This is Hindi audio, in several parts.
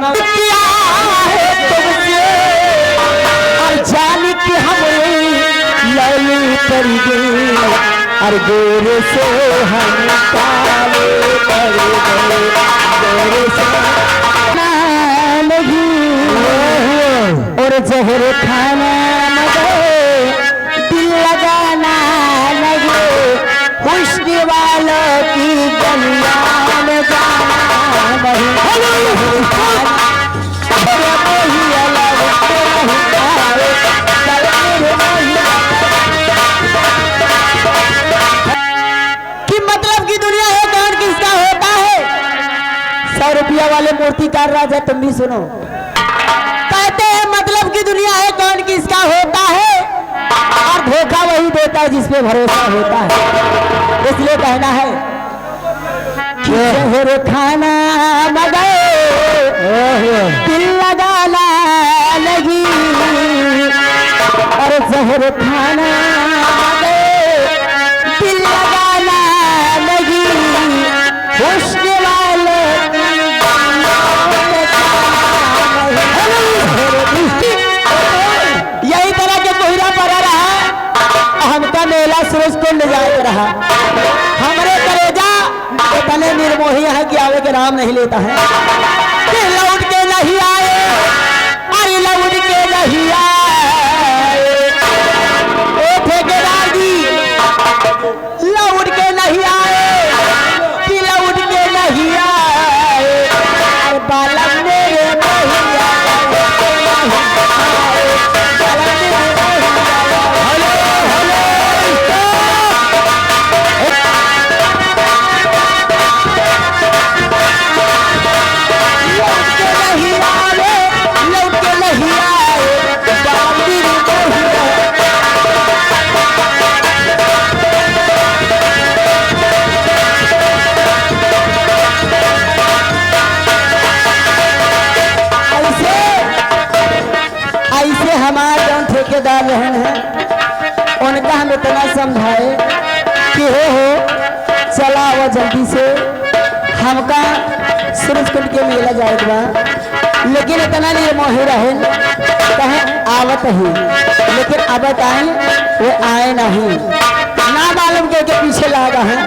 सुना किया है तुमसे और जान के हम लड़ी कर गए और गोरे से हम काले कर गए गोरे से और जहर खाना लगे दिल लगाना लगे खुशनी वालों की गलियां में जाना नहीं कि मतलब की दुनिया है कौन किसका होता है। 100 रुपया वाले मूर्तिकार राजा तुम भी सुनो, कहते हैं मतलब की दुनिया है कौन किसका होता है और धोखा वही देता है जिस पे भरोसा होता है। इसलिए कहना है जहर खाना मगर दिल लगाना लगी और जहर खाना दिल लगाना लगी खुशने वाले यही तरह के कोहरा पड़ा रहा हमका मेला सूरज कुंड जाए रहा। हमारे करेजा इतने निर्मोही है कि आवे के नाम नहीं लेता है कि लौट के नहीं आए अरे लौट के नहीं आए ओ ठेकेदार जी लौट के नहीं आए कि लौट के नहीं आए अरे बालक मेरे नहीं आए ठेकेदार रहे हैं उनका हम इतना समझाए कि हो चला हुआ जल्दी से हमका सूरज कुंड के मेला जाएगा, लेकिन इतना नहीं मोहे रहे कहे आवत ही लेकिन अब आए वो आए नहीं ना मालूम के पीछे लगा है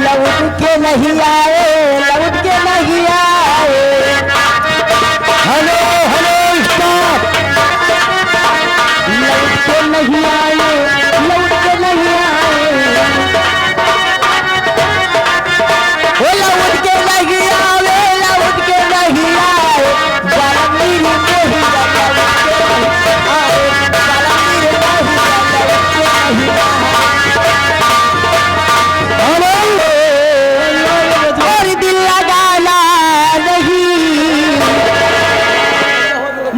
लौट के नहीं आए लौट के नहीं आए। हेलो हेलो स्टॉप लौट के नहीं आए लौट के नहीं आए वो लौट के नहीं आए लौट के नहीं आए जलमीर नहीं आए जलमीर नहीं और दिल लगाना नहीं।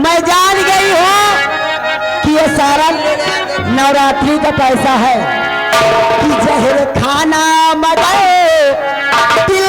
मैं जान गई हूँ कि ये सारा नवरात्रि का पैसा है कि जहर खाना मगर दिल